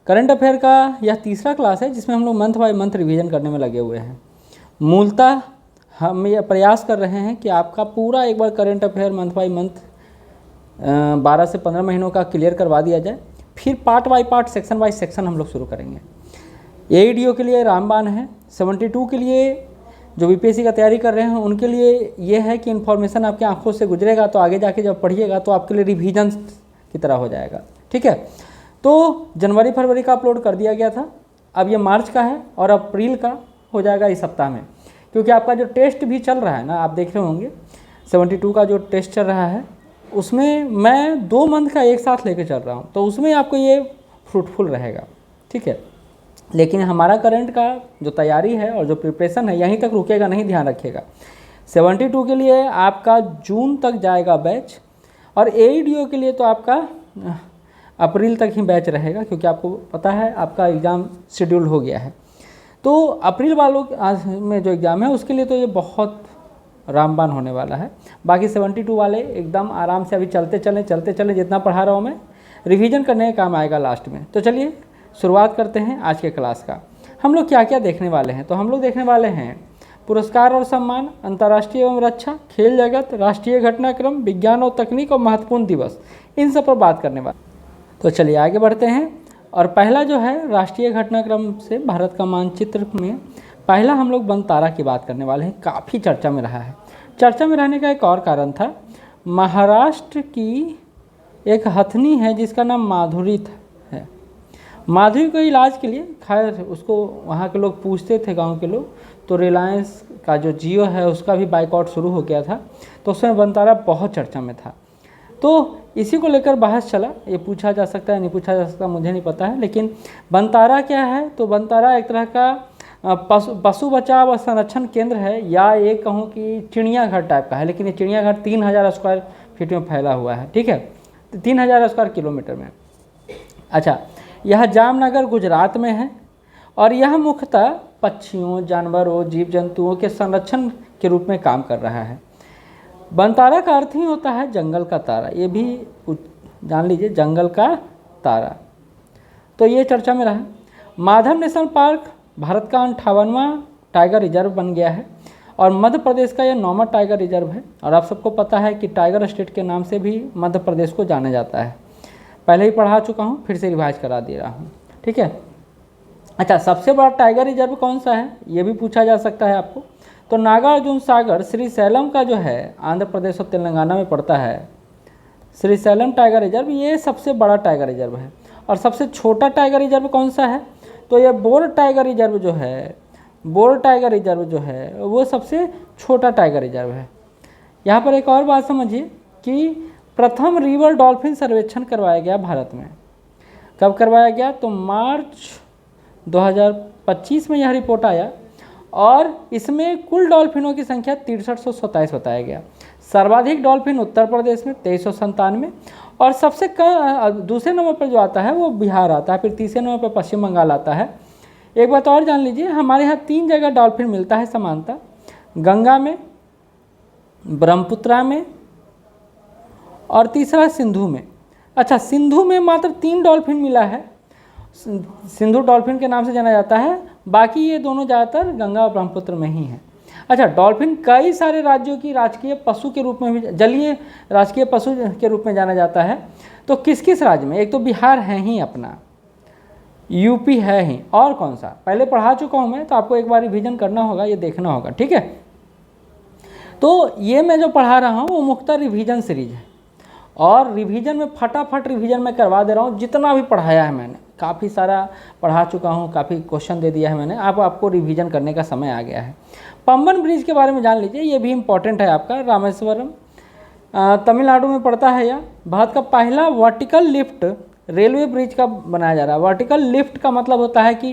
Current affair का यह तीसरा क्लास है जिसमें हम लोग मंथ बाय मंथ रिवीजन करने में लगे हुए हैं। मूलतः हम ये प्रयास कर रहे हैं कि आपका पूरा एक बार current affair month by month 12 से 15 महीनों का क्लियर करवा दिया जाए, फिर part by part, section by section हम लोग शुरू करेंगे। एईडीओ के लिए रामबाण है, 72 के लिए जो बीपीएससी का तैयारी कर रहे हैं उनके लिए ये है कि इन्फॉर्मेशन आपकी आंखों से गुजरेगा तो आगे जाके जब पढ़िएगा तो आपके लिए रिवीजन की तरह हो जाएगा। ठीक है, तो जनवरी फरवरी का अपलोड कर दिया गया था, अब ये मार्च का है और अप्रैल का हो जाएगा इस सप्ताह में, क्योंकि आपका जो टेस्ट भी चल रहा है ना, आप देख रहे होंगे 72 का जो टेस्ट चल रहा है उसमें मैं 2 मंथ का एक साथ लेके चल रहा हूँ, तो उसमें आपको ये फ्रूटफुल रहेगा। ठीक है, लेकिन हमारा करंट का जो तैयारी है और जो प्रिपरेशन है यहीं तक रुकेगा नहीं, ध्यान रखिएगा। 72 के लिए आपका जून तक जाएगा बैच, और एईडीओ के लिए तो आपका अप्रैल तक ही बैच रहेगा, क्योंकि आपको पता है आपका एग्ज़ाम शेड्यूल हो गया है। तो अप्रैल वालों में जो एग्ज़ाम है उसके लिए तो ये बहुत रामबाण होने वाला है। बाकी 72 वाले एकदम आराम से अभी चलते चलें, जितना पढ़ा रहा हूँ मैं रिवीजन करने का काम आएगा लास्ट में। तो चलिए शुरुआत करते हैं आज के क्लास का। हम लोग क्या क्या देखने वाले हैं, तो हम लोग देखने वाले हैं पुरस्कार और सम्मान, अंतर्राष्ट्रीय एवं रक्षा, खेल जगत, राष्ट्रीय घटनाक्रम, विज्ञान और तकनीक और महत्वपूर्ण दिवस, इन सब पर बात करने वाले। तो चलिए आगे बढ़ते हैं। और पहला जो है राष्ट्रीय घटनाक्रम से भारत का मानचित्र में पहला हम लोग बनतारा की बात करने वाले हैं। काफ़ी चर्चा में रहा है। चर्चा में रहने का एक और कारण था, महाराष्ट्र की एक हथनी है जिसका नाम माधुरी है। माधुरी को इलाज के लिए, खैर उसको वहाँ के लोग पूछते थे, गांव के लोग, तो रिलायंस का जो जियो है उसका भी बाइकआउट शुरू हो गया था, तो उसमें बनतारा बहुत चर्चा में था। तो इसी को लेकर बहस चला। ये पूछा जा सकता है, नहीं पूछा जा सकता, मुझे नहीं पता है, लेकिन बनतारा क्या है, तो बनतारा एक तरह का पशु बचाव और संरक्षण केंद्र है, या एक कहूँ कि चिड़ियाघर टाइप का है, लेकिन ये चिड़ियाघर 3000 स्क्वायर फीट में फैला हुआ है। ठीक है, 3000 स्क्वायर किलोमीटर में। अच्छा, यह जामनगर गुजरात में है, और यह मुख्यतः पक्षियों, जानवरों, जीव जंतुओं के संरक्षण के रूप में काम कर रहा है। बनतारा का अर्थ ही होता है जंगल का तारा, ये भी जान लीजिए, जंगल का तारा। तो ये चर्चा में रहा। माधव नेशनल पार्क भारत का 58वां टाइगर रिजर्व बन गया है, और मध्य प्रदेश का यह 9वां टाइगर रिजर्व है। और आप सबको पता है कि टाइगर स्टेट के नाम से भी मध्य प्रदेश को जाना जाता है। पहले ही पढ़ा चुका हूँ, फिर से रिवाइज करा दे रहा हूँ। ठीक है, अच्छा, सबसे बड़ा टाइगर रिजर्व कौन सा है, ये भी पूछा जा सकता है आपको। तो नागार्जुन सागर श्रीशैलम का जो है, आंध्र प्रदेश और तेलंगाना में पड़ता है, श्रीशैलम टाइगर रिजर्व, ये सबसे बड़ा टाइगर रिजर्व है। और सबसे छोटा टाइगर रिजर्व कौन सा है, तो ये बोर टाइगर रिजर्व जो है, बोर टाइगर रिजर्व जो है वो सबसे छोटा टाइगर रिजर्व है। यहाँ पर एक और बात समझिए कि प्रथम रिवर डॉल्फिन सर्वेक्षण करवाया गया भारत में। कब करवाया गया, तो मार्च 2025 में यह रिपोर्ट आया, और इसमें कुल डॉल्फिनों की संख्या 6327 बताया गया। सर्वाधिक डॉल्फिन उत्तर प्रदेश में 2397, और सबसे कम दूसरे नंबर पर जो आता है वो बिहार आता है, फिर तीसरे नंबर पर पश्चिम बंगाल आता है। एक बात और जान लीजिए, हमारे यहाँ 3 जगह डॉल्फिन मिलता है समानता, गंगा में, ब्रह्मपुत्रा में, और तीसरा सिंधु में। अच्छा, सिंधु में मात्र 3 डॉल्फिन मिला है, सिंधु डॉल्फिन के नाम से जाना जाता है, बाकी ये दोनों ज़्यादातर गंगा और ब्रह्मपुत्र में ही हैं। अच्छा, डॉल्फिन कई सारे राज्यों की राजकीय पशु के रूप में भी, जलीय राजकीय पशु के रूप में जाना जाता है। तो किस किस राज्य में, एक तो बिहार है ही अपना, यूपी है ही, और कौन सा पहले पढ़ा चुका हूँ मैं, तो आपको एक बार रिवीजन करना होगा, ये देखना होगा। ठीक है, तो ये मैं जो पढ़ा रहा हूँ वो मुख्यतः रिवीजन सीरीज है, और रिवीजन में फटाफट रिवीजन में करवा दे रहा हूँ। जितना भी पढ़ाया है मैंने, काफ़ी सारा पढ़ा चुका हूँ, काफ़ी क्वेश्चन दे दिया है मैंने, आपको रिवीजन करने का समय आ गया है। पंबन ब्रिज के बारे में जान लीजिए, ये भी इम्पॉर्टेंट है आपका। रामेश्वरम तमिलनाडु में पड़ता है। यह भारत का पहला वर्टिकल लिफ्ट रेलवे ब्रिज का बनाया जा रहा है। वर्टिकल लिफ्ट का मतलब होता है कि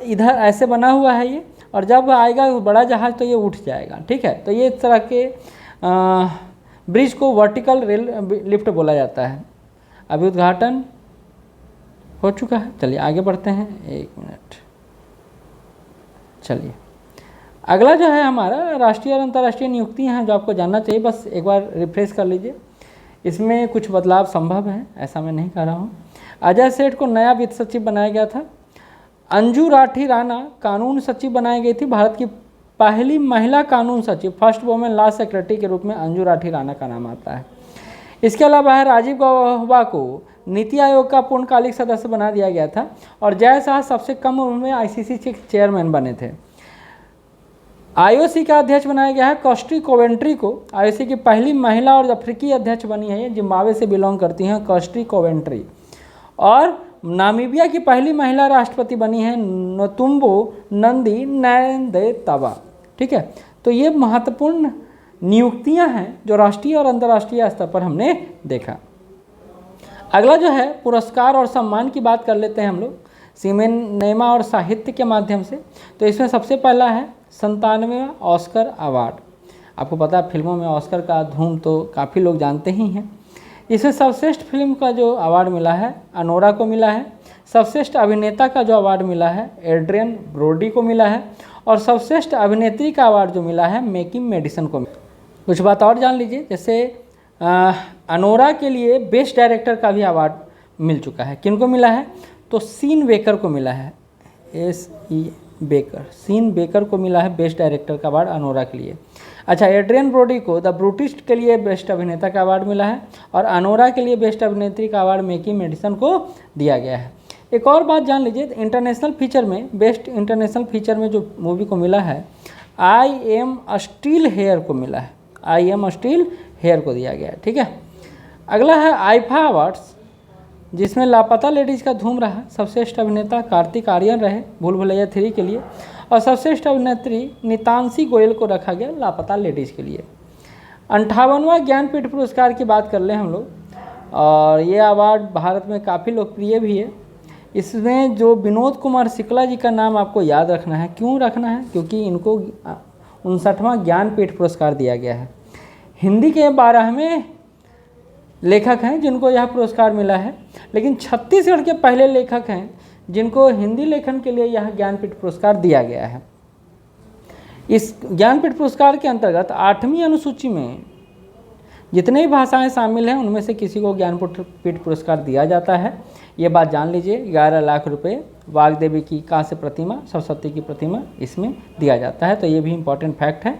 इधर ऐसे बना हुआ है ये, और जब आएगा बड़ा जहाज़ तो ये उठ जाएगा। ठीक है, तो ये इस तरह के ब्रिज को वर्टिकल रेल लिफ्ट बोला जाता है। अभी उद्घाटन हो चुका है। चलिए आगे बढ़ते हैं, 1 मिनट। चलिए अगला जो है हमारा राष्ट्रीय और अंतर्राष्ट्रीय नियुक्तियां हैं, जो आपको जानना चाहिए। बस एक बार रिफ्रेश कर लीजिए, इसमें कुछ बदलाव संभव है, ऐसा मैं नहीं कह रहा हूँ। अजय सेठ को नया वित्त सचिव बनाया गया था। अंजू राठी राणा कानून सचिव बनाई गई थी। भारत की पहली महिला कानून सचिव, फर्स्ट वुमेन लॉ सेक्रेटरी के रूप में अंजू राठी राणा का नाम आता है। इसके अलावा है राजीव गौबा को नीति आयोग का पूर्णकालिक सदस्य बना दिया गया था और जय शाह सबसे कम उम्र में आईसीसी के चेयरमैन बने थे। आईओसी का अध्यक्ष बनाया गया है कॉस्ट्री कोवेंट्री को। आईओसी की पहली महिला और अफ्रीकी अध्यक्ष बनी है, ये जिम्बाब्वे से बिलोंग करती हैं कॉस्ट्री कोवेंट्री। और नामीबिया की पहली महिला राष्ट्रपति बनी है नतुम्बो नंदी नैंदेतावा। ठीक है, तो ये महत्वपूर्ण नियुक्तियां हैं जो राष्ट्रीय और अंतर्राष्ट्रीय स्तर पर हमने देखा। अगला जो है पुरस्कार और सम्मान की बात कर लेते हैं हम लोग सिनेमा और साहित्य के माध्यम से। तो इसमें सबसे पहला है 97वां ऑस्कर अवार्ड। आपको पता है फिल्मों में ऑस्कर का धूम तो काफ़ी लोग जानते ही हैं। इसमें सर्वश्रेष्ठ फिल्म का जो अवार्ड मिला है अनोरा को मिला है। सर्वश्रेष्ठ अभिनेता का जो अवार्ड मिला है एड्रियन ब्रोडी को मिला है। और सर्वश्रेष्ठ अभिनेत्री का अवार्ड जो मिला है मैकी मेडिसन को। कुछ बात और जान लीजिए, जैसे अनोरा के लिए बेस्ट डायरेक्टर का भी अवार्ड मिल चुका है। किनको मिला है? तो सीन बेकर को मिला है, SE बेकर, सीन बेकर को मिला है बेस्ट डायरेक्टर का अवार्ड अनोरा के लिए। अच्छा, एड्रियन ब्रोडी को द ब्रूटिस्ट के लिए बेस्ट अभिनेता का अवार्ड मिला है और अनोरा के लिए बेस्ट अभिनेत्री का अवार्ड मैकी मेडिसन को दिया गया है। एक और बात जान लीजिए, इंटरनेशनल फीचर में बेस्ट इंटरनेशनल फीचर में जो मूवी को मिला है आई एम स्टील हेयर को मिला है, आई एम स्टील हेयर को दिया गया है। ठीक है, अगला है आईफा अवार्ड्स जिसमें लापता लेडीज़ का धूम रहा। सबश्रेष्ठ अभिनेता कार्तिक आर्यन रहे भूल भुलैया 3 के लिए और सबश्रेष्ठ अभिनेत्री नितांशी गोयल को रखा गया लापता लेडीज़ के लिए। 58वां ज्ञानपीठ पुरस्कार की बात कर लें हम लोग, और ये अवार्ड भारत में काफ़ी लोकप्रिय भी है। इसमें जो विनोद कुमार शुक्ला जी का नाम आपको याद रखना है। क्यों रखना है? क्योंकि इनको 59वां ज्ञानपीठ पुरस्कार दिया गया है। हिंदी के 12वें लेखक हैं जिनको यह पुरस्कार मिला है, लेकिन छत्तीसगढ़ के पहले लेखक हैं जिनको हिंदी लेखन के लिए यह ज्ञानपीठ पुरस्कार दिया गया है। इस ज्ञानपीठ पुरस्कार के अंतर्गत 8वीं अनुसूची में जितने भी भाषाएं शामिल हैं उनमें से किसी को ज्ञानपीठ पुरस्कार दिया जाता है। ये बात जान लीजिए। 11 लाख रुपए वाग्देवी की कांस्य प्रतिमा, सरस्वती की प्रतिमा इसमें दिया जाता है। तो ये भी इम्पॉर्टेंट फैक्ट है।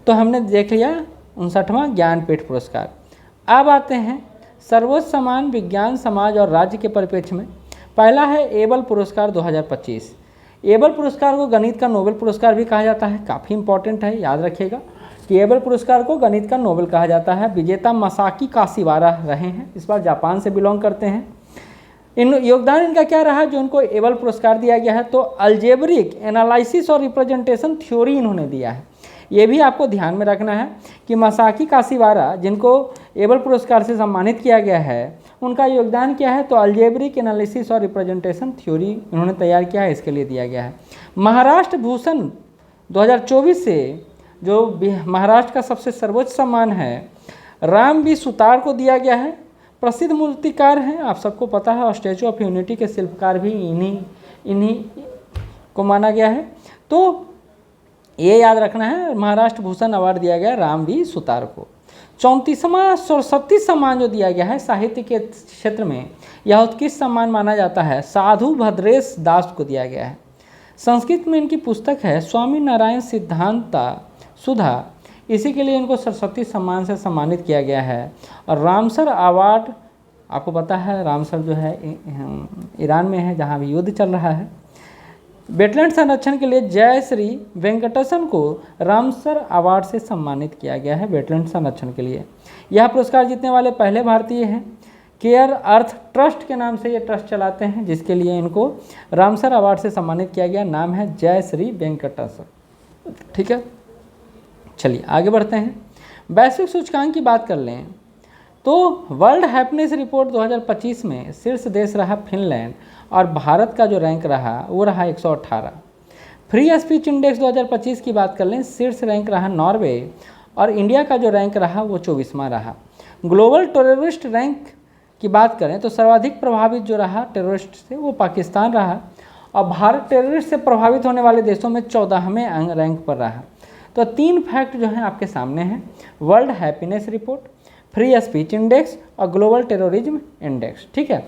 तो हमने देख लिया 59वां ज्ञानपीठ पुरस्कार। अब आते हैं सर्वोच्च सम्मान विज्ञान समाज और राज्य के परिप्रेक्ष्य में। पहला है एबल पुरस्कार 2025। एबल पुरस्कार को गणित का नोबेल पुरस्कार भी कहा जाता है। काफ़ी इंपॉर्टेंट है, याद रखिएगा कि एबल पुरस्कार को गणित का नोबेल कहा जाता है। विजेता मसाकी काशीवारा रहे हैं, इस बार जापान से बिलोंग करते हैं। इन योगदान इनका क्या रहा जो उनको एबल पुरस्कार दिया गया है? तो अल्जेब्रिक एनालिसिस और रिप्रेजेंटेशन थ्योरी इन्होंने दिया है। ये भी आपको ध्यान में रखना है कि मसाकी काशीवारा जिनको एबल पुरस्कार से सम्मानित किया गया है उनका योगदान क्या है? तो अल्जेब्रिक एनालिसिस और रिप्रेजेंटेशन थ्योरी इन्होंने तैयार किया है, इसके लिए दिया गया है। महाराष्ट्र भूषण 2024 से जो महाराष्ट्र का सबसे सर्वोच्च सम्मान है राम वी सुतार को दिया गया है। प्रसिद्ध मूर्तिकार हैं, आप सबको पता है, और स्टैचू ऑफ यूनिटी के शिल्पकार भी इन्हीं को माना गया है। तो ये याद रखना है, महाराष्ट्र भूषण अवार्ड दिया गया राम वी सुतार को। 34वां सरस्वती सम्मान जो दिया गया है साहित्य के क्षेत्र में, यह उत्कृष्ट सम्मान माना जाता है, साधु भद्रेश दास को दिया गया है। संस्कृत में इनकी पुस्तक है स्वामी नारायण सिद्धांता सुधा, इसी के लिए इनको सरस्वती सम्मान से सम्मानित किया गया है। और रामसर अवार्ड आपको पता है, रामसर जो है ईरान में है जहाँ भी युद्ध चल रहा है। वेटलैंड संरक्षण के लिए जय श्री वेंकटेशन को रामसर अवार्ड से सम्मानित किया गया है वेटलैंड संरक्षण के लिए। यह पुरस्कार जीतने वाले पहले भारतीय हैं। केयर अर्थ ट्रस्ट के नाम से ये ट्रस्ट चलाते हैं जिसके लिए इनको रामसर अवार्ड से सम्मानित किया गया। नाम है जय श्री वेंकटेशन। ठीक है, चलिए आगे बढ़ते हैं। वैश्विक सूचकांक की बात कर लें तो वर्ल्ड हैप्पीनेस रिपोर्ट 2025 में शीर्ष देश रहा फिनलैंड और भारत का जो रैंक रहा वो रहा 118। फ्री स्पीच इंडेक्स 2025 की बात कर लें, शीर्ष रैंक रहा नॉर्वे और इंडिया का जो रैंक रहा वो 24वां रहा। ग्लोबल टेररिस्ट रैंक की बात करें तो सर्वाधिक प्रभावित जो रहा टेररिस्ट से वो पाकिस्तान रहा और भारत टेररिस्ट से प्रभावित होने वाले देशों में 14वें रैंक पर रहा। तो 3 फैक्ट जो हैं आपके सामने हैं, world happiness report, free speech index और ग्लोबल टेररिज्म इंडेक्स। ठीक है,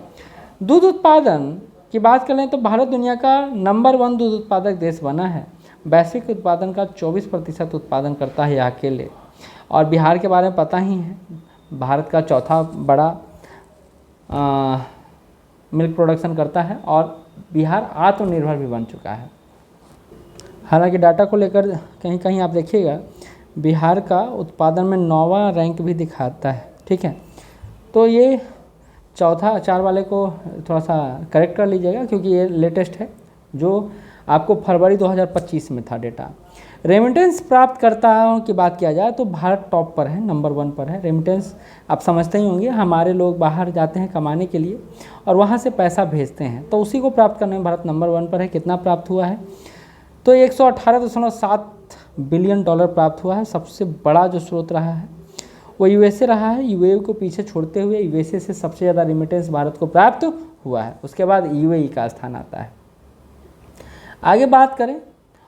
दूध उत्पादन की बात करें तो भारत दुनिया का नंबर 1 दूध उत्पादक देश बना है। वैश्विक उत्पादन का 24% उत्पादन करता है यह अकेले। और बिहार के बारे में पता ही है, भारत का चौथा बड़ा मिल्क प्रोडक्शन करता है और बिहार आत्मनिर्भर भी बन चुका है। हालांकि डाटा को लेकर कहीं कहीं आप देखिएगा बिहार का उत्पादन में 9वां रैंक भी दिखाता है। ठीक है, तो ये चौथा 4 वाले को थोड़ा सा करेक्ट कर लीजिएगा क्योंकि ये लेटेस्ट है जो आपको फरवरी 2025 में था डेटा। रेमिटेंस प्राप्तकर्ताओं की बात किया जाए तो भारत टॉप पर है, नंबर 1 पर है। रेमिटेंस आप समझते ही होंगे, हमारे लोग बाहर जाते हैं कमाने के लिए और वहाँ से पैसा भेजते हैं, तो उसी को प्राप्त करने में भारत नंबर 1 पर है। कितना प्राप्त हुआ है तो 118.7 बिलियन डॉलर प्राप्त हुआ है। सबसे बड़ा जो स्रोत रहा है वो यूएसए रहा है। यूएई को पीछे छोड़ते हुए यूएसए से सबसे ज़्यादा रेमिटेंस भारत को प्राप्त हुआ है, उसके बाद यूएई का स्थान आता है। आगे बात करें,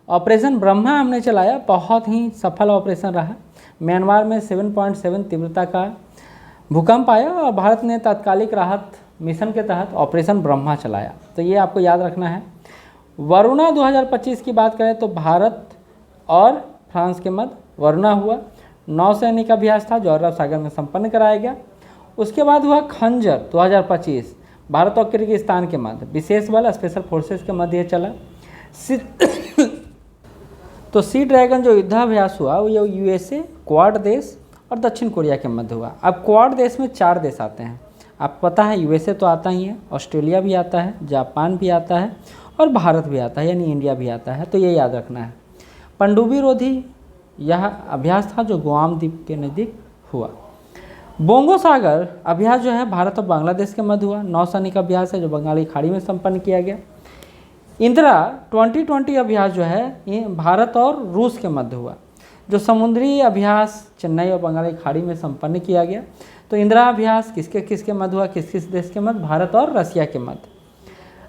ऑपरेशन ब्रह्मा हमने चलाया, बहुत ही सफल ऑपरेशन रहा। म्यांमार में 7.7 तीव्रता का भूकंप आया और भारत ने तात्कालिक राहत मिशन के तहत ऑपरेशन ब्रह्मा चलाया, तो ये आपको याद रखना है। वरुणा 2025 की बात करें तो भारत और फ्रांस के मध्य वरुणा हुआ। नौसैनिक अभ्यास था जो अरब सागर में संपन्न कराया गया। उसके बाद हुआ खंजर 2025, भारत और किर्गिस्तान के मध्य विशेष बल स्पेशल फोर्सेस के मध्य चला। तो सी ड्रैगन जो युद्धाभ्यास हुआ वो यूएसए, क्वाड देश और दक्षिण कोरिया के मध्य हुआ। अब क्वाड देश में 4 देश आते हैं, आपको पता है यूएसए तो आता ही है, ऑस्ट्रेलिया भी आता है, जापान भी आता है और भारत भी आता है, यानी इंडिया भी आता है, तो ये याद रखना है। पनडुब्बी रोधी यह अभ्यास था जो गुआम द्वीप के नज़दीक हुआ। बोंगो सागर अभ्यास जो है भारत और बांग्लादेश के मध्य हुआ। नौसैनिक अभ्यास है जो बंगाली खाड़ी में संपन्न किया गया। इंदिरा 2020 अभ्यास जो है भारत और रूस के मध्य हुआ। जो समुद्री अभ्यास चेन्नई और बंगाली खाड़ी में संपन्न किया गया। तो इंदिरा अभ्यास किसके किसके मध्य हुआ, किस किस देश के मध्य, भारत और रसिया के मध्य।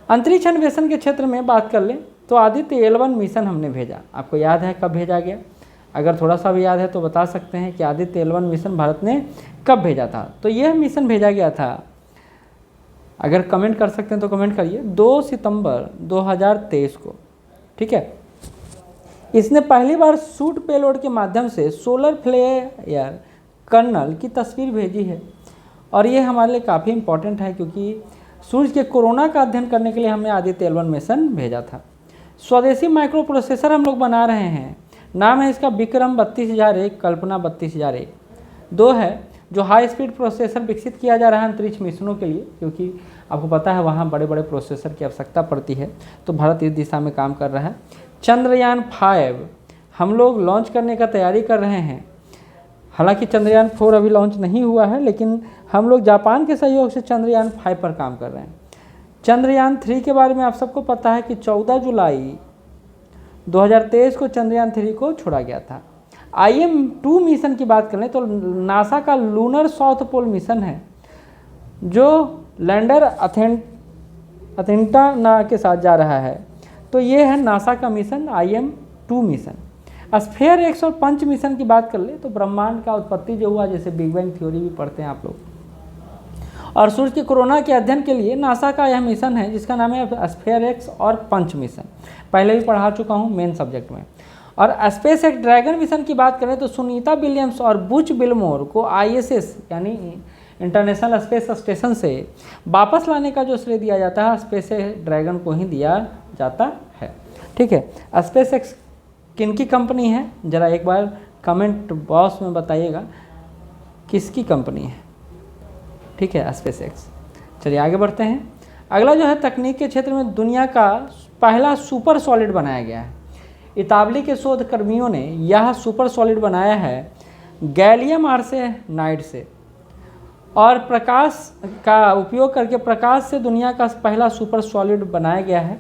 अंतरिक्ष अन्वेषण के क्षेत्र में बात कर लें तो आदित्य L1 मिशन हमने भेजा, आपको याद है कब भेजा गया? अगर थोड़ा सा भी याद है तो बता सकते हैं कि आदित्य L1 मिशन भारत ने कब भेजा था। तो यह मिशन भेजा गया था, अगर कमेंट कर सकते हैं तो कमेंट करिए, 2 सितंबर 2023 को। ठीक है, इसने पहली बार सूट पेलोड के माध्यम से सोलर फ्लेयर कर्नल की तस्वीर भेजी है और ये हमारे लिए काफ़ी इंपॉर्टेंट है क्योंकि सूर्य के कोरोना का अध्ययन करने के लिए हमने आदित्य L1 मिशन भेजा था। स्वदेशी माइक्रो प्रोसेसर हम लोग बना रहे हैं, नाम है इसका विक्रम 32001, कल्पना 32001। 2 है जो हाई स्पीड प्रोसेसर विकसित किया जा रहा है अंतरिक्ष मिशनों के लिए, क्योंकि आपको पता है वहाँ बड़े बड़े प्रोसेसर की आवश्यकता पड़ती है, तो भारत इस दिशा में काम कर रहा है। चंद्रयान 5 हम लोग लॉन्च करने का तैयारी कर रहे हैं। हालांकि चंद्रयान 4 अभी लॉन्च नहीं हुआ है, लेकिन हम लोग जापान के सहयोग से चंद्रयान 5 पर काम कर रहे हैं। चंद्रयान 3 के बारे में आप सबको पता है कि 14 जुलाई 2023 को चंद्रयान 3 को छोड़ा गया था। IM-2 मिशन की बात करें तो नासा का लूनर साउथ पोल मिशन है जो लैंडर अथेंटा के साथ जा रहा है। तो ये है नासा का mission IM-2 mission. Sphere X और पंच मिशन की बात कर ले तो ब्रह्मांड का उत्पत्ति जो हुआ, जैसे बिग बैंग थ्योरी भी पढ़ते हैं आप लोग, और सूर्य के कोरोना के अध्ययन के लिए नासा का यह मिशन है जिसका नाम है स्फेयर X और पंच मिशन। पहले भी पढ़ा चुका हूँ मेन सब्जेक्ट में। और स्पेस एक्स ड्रैगन मिशन की बात करें तो सुनीता विलियम्स और बुच बिलमोर को ISS यानी इंटरनेशनल स्पेस स्टेशन से वापस लाने का जो श्रेय दिया जाता है स्पेस ड्रैगन को ही दिया जाता है। ठीक है, स्पेस एक्स किनकी कंपनी है, ज़रा एक बार कमेंट बॉक्स में बताइएगा किसकी कंपनी है। ठीक है, स्पेस एक्स। चलिए आगे बढ़ते हैं। अगला जो है तकनीक के क्षेत्र में दुनिया का पहला सुपर सॉलिड बनाया गया है। इतावली के शोधकर्मियों ने यह सुपर सॉलिड बनाया है गैलियम आर्सेनाइड से, और प्रकाश का उपयोग करके प्रकाश से दुनिया का पहला सुपर सॉलिड बनाया गया है।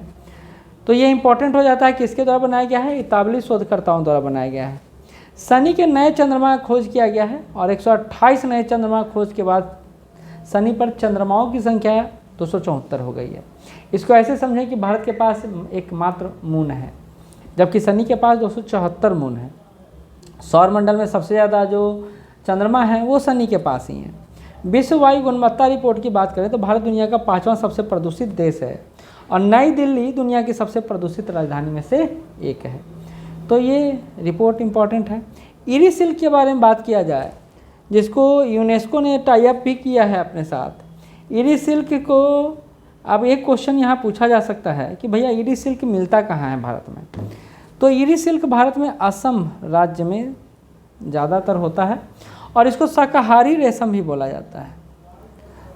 तो ये इंपॉर्टेंट हो जाता है किसके द्वारा बनाया गया है, इतावली शोधकर्ताओं द्वारा बनाया गया है। शनि के नए चंद्रमा का खोज किया गया है और 128 नए चंद्रमा खोज के बाद शनि पर चंद्रमाओं की संख्या 274 हो गई है। इसको ऐसे समझें कि भारत के पास एकमात्र मून है, जबकि शनि के पास 274 मून है। सौर मंडल में सबसे ज़्यादा जो चंद्रमा है वो शनि के पास ही है। विश्व वायु गुणवत्ता रिपोर्ट की बात करें तो भारत दुनिया का 5वां सबसे प्रदूषित देश है और नई दिल्ली दुनिया की सबसे प्रदूषित राजधानी में से एक है। तो ये रिपोर्ट इम्पॉर्टेंट है। इरी सिल्क के बारे में बात किया जाए, जिसको यूनेस्को ने टाई अप भी किया है अपने साथ। इरी सिल्क को अब एक क्वेश्चन यहाँ पूछा जा सकता है कि भैया इरी सिल्क मिलता कहाँ है भारत में। तो इरी सिल्क भारत में असम राज्य में ज़्यादातर होता है और इसको शाकाहारी रेशम भी बोला जाता है।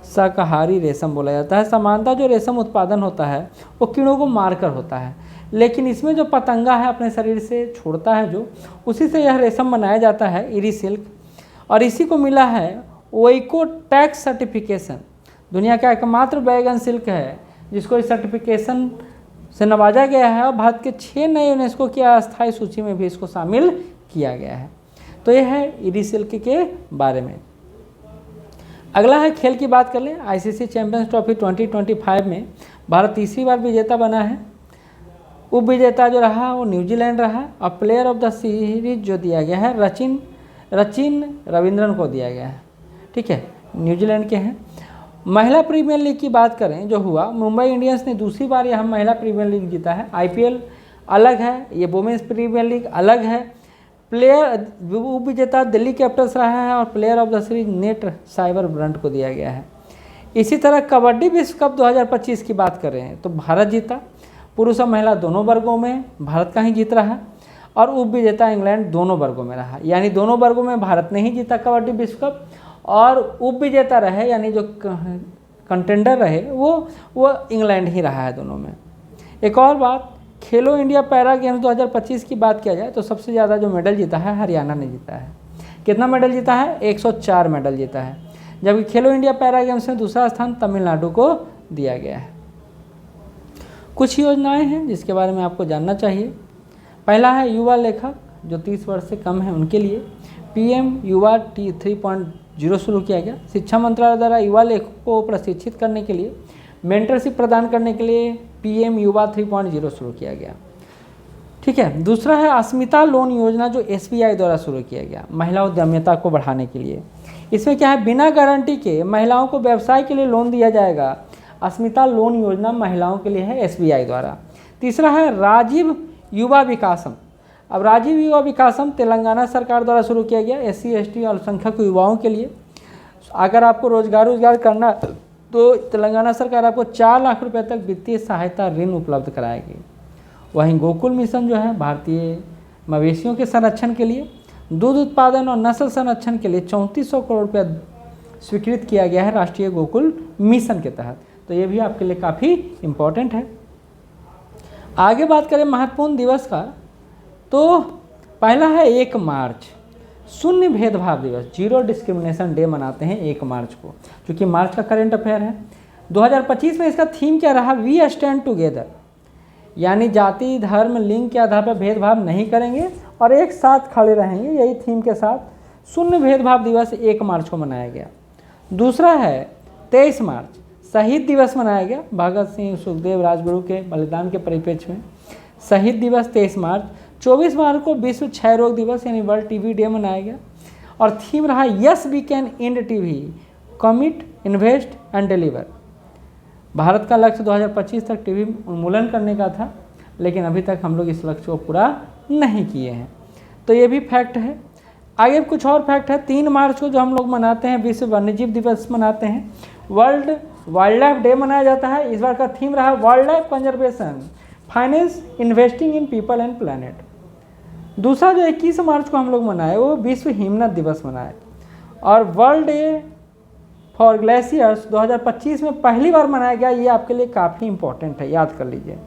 शाकाहारी रेशम बोला जाता है। सामान्यतः जो रेशम उत्पादन होता है वो कीड़ों को मारकर होता है, लेकिन इसमें जो पतंगा है अपने शरीर से छोड़ता है जो, उसी से यह रेशम बनाया जाता है इरी सिल्क। और इसी को मिला है ओइकोटैक्स सर्टिफिकेशन। दुनिया का एकमात्र बैगन सिल्क है जिसको इस सर्टिफिकेशन से नवाजा गया है और भारत के 6 नए यूनेस्को की अस्थायी सूची में भी इसको शामिल किया गया है। तो यह है इरी सिल्क के बारे में। अगला है खेल की बात कर लें। आईसीसी चैंपियंस ट्रॉफी 2025 में भारत तीसरी बार विजेता बना है। उप विजेता जो रहा वो न्यूजीलैंड रहा और प्लेयर ऑफ द सीरीज जो दिया गया है रचिन रविंद्रन को दिया गया है। ठीक है, न्यूजीलैंड के हैं। महिला प्रीमियर लीग की बात करें जो हुआ, मुंबई इंडियंस ने दूसरी बार यह महिला प्रीमियर लीग जीता है। आईपीएल अलग है, ये वुमेन्स प्रीमियर लीग अलग है। प्लेयर उप विजेता दिल्ली कैपिटल्स रहा है और player of the series net Sciver Brunt को दिया गया है। इसी तरह कबड्डी विश्व कप 2025 की बात करें तो भारत जीता। पुरुष और महिला दोनों वर्गों में भारत का ही जीत रहा और उप विजेता इंग्लैंड दोनों वर्गों में रहा। यानी दोनों वर्गों में भारत ने ही जीता कबड्डी विश्व कप और उप विजेता रहे यानी जो कंटेंडर रहे वो इंग्लैंड ही रहा है दोनों में। एक और बात, खेलो इंडिया पैरा गेम्स 2025 की बात किया जाए तो सबसे ज़्यादा जो मेडल जीता है हरियाणा ने जीता है। कितना मेडल जीता है? 104 मेडल जीता है। जबकि खेलो इंडिया पैरा गेम्स में दूसरा स्थान तमिलनाडु को दिया गया है। कुछ योजनाएं हैं जिसके बारे में आपको जानना चाहिए। पहला है युवा लेखक जो 30 वर्ष से कम है उनके लिए पीएम युवा 3.0 शुरू किया गया। शिक्षा मंत्रालय द्वारा युवा लेखकों को प्रशिक्षित करने के लिए मेंटरशिप प्रदान करने के लिए पीएम युवा 3.0 शुरू किया गया। ठीक है, दूसरा है अस्मिता लोन योजना जो एसबीआई द्वारा शुरू किया गया महिला उद्यमिता को बढ़ाने के लिए। इसमें क्या है, बिना गारंटी के महिलाओं को व्यवसाय के लिए लोन दिया जाएगा। अस्मिता लोन योजना महिलाओं के लिए है एसबीआई द्वारा। तीसरा है राजीव युवा विकासम। अब राजीव युवा विकासम तेलंगाना सरकार द्वारा शुरू किया गया एससी एसटी और अल्पसंख्यक युवाओं के लिए। अगर आपको रोजगार करना तो तेलंगाना सरकार आपको 4 लाख रुपए तक वित्तीय सहायता ऋण उपलब्ध कराएगी। वहीं गोकुल मिशन जो है भारतीय मवेशियों के संरक्षण के लिए, दूध उत्पादन और नस्ल संरक्षण के लिए 3400 करोड़ रुपया स्वीकृत किया गया है राष्ट्रीय गोकुल मिशन के तहत। तो ये भी आपके लिए काफ़ी इम्पोर्टेंट है। आगे बात करें महत्वपूर्ण दिवस का तो पहला है 1 मार्च शून्य भेदभाव दिवस, जीरो डिस्क्रिमिनेशन डे मनाते हैं 1 मार्च को, क्योंकि मार्च का करंट अफेयर है। 2025 में इसका थीम क्या रहा? वी स्टैंड टुगेदर, यानी जाति धर्म लिंग के आधार पर भेदभाव नहीं करेंगे और एक साथ खड़े रहेंगे। यही थीम के साथ शून्य भेदभाव दिवस 1 मार्च को मनाया गया। दूसरा है 23 मार्च शहीद दिवस मनाया गया। भगत सिंह सुखदेव राजगुरु के बलिदान के परिप्रेक्ष्य में शहीद दिवस 23 मार्च। 24 मार्च को विश्व क्षय रोग दिवस यानी वर्ल्ड टीबी डे मनाया गया और थीम रहा yes we can and TB, commit invest and deliver. Bharat का लक्ष्य 2025 तक टीबी उन्मूलन करने का था, लेकिन अभी तक हम लोग इस लक्ष्य को पूरा नहीं किए हैं। तो ये भी फैक्ट है। आगे कुछ और फैक्ट है। 3 मार्च को जो हम लोग मनाते हैं विश्व वन्यजीव दिवस मनाते हैं। वर्ल्ड वाइल्ड लाइफ डे मनाया जाता है। इस बार का थीम रहा wild life conservation, finance investing in people and planet. दूसरा जो 21 मार्च को हम लोग मनाए वो विश्व हिमनद दिवस मनाए। और वर्ल्ड डे फॉर ग्लेशियर्स 2025 में पहली बार मनाया गया। ये आपके लिए काफ़ी इंपॉर्टेंट है, याद कर लीजिए।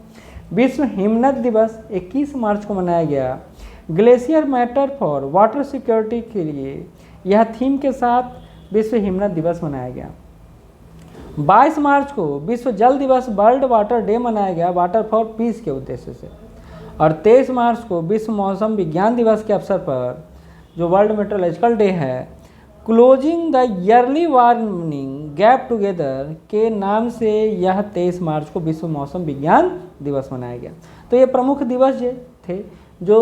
विश्व हिमनद दिवस 21 मार्च को मनाया गया glacier matter for water security के लिए। यह थीम के साथ विश्व हिमनद दिवस मनाया गया। 22 मार्च को विश्व जल दिवस वर्ल्ड वाटर डे मनाया गया वाटर फॉर पीस के उद्देश्य से। और 23 मार्च को विश्व मौसम विज्ञान दिवस के अवसर पर जो वर्ल्ड मेट्रोलॉजिकल डे है, closing the yearly warning gap together के नाम से यह 23 मार्च को विश्व मौसम विज्ञान दिवस मनाया गया। तो ये प्रमुख दिवस थे जो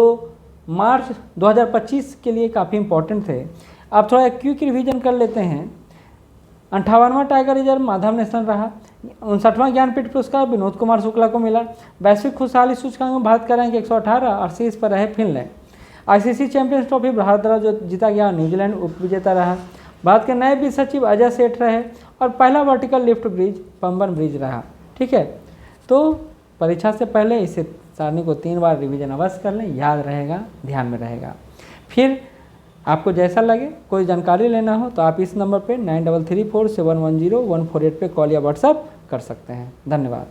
मार्च 2025 के लिए काफ़ी इम्पोर्टेंट थे। अब थोड़ा क्विक रिवीजन कर लेते हैं। 58वां टाइगर रिजर्व माधव नेशनल रहा। 59वां ज्ञानपीठ पुरस्कार विनोद कुमार शुक्ला को मिला। वैश्विक खुशहाली सूचकांक में भारत का रैंक 118 और शीर्ष पर रहे Finland. ICC champions trophy Bharat द्वारा जो जीता गया, न्यूजीलैंड उपविजेता रहा। भारत के नए वित्त सचिव अजय सेठ रहे और पहला vertical lift bridge Pamban bridge रहा। ठीक है, तो परीक्षा से पहले इसे सारणी को 3 बार रिवीजन अवश्य कर लें, याद रहेगा, ध्यान में रहेगा। फिर आपको जैसा लगे, कोई जानकारी लेना हो तो आप इस नंबर पे 93347110 148 पे कॉल या व्हाट्सएप कर सकते हैं। धन्यवाद।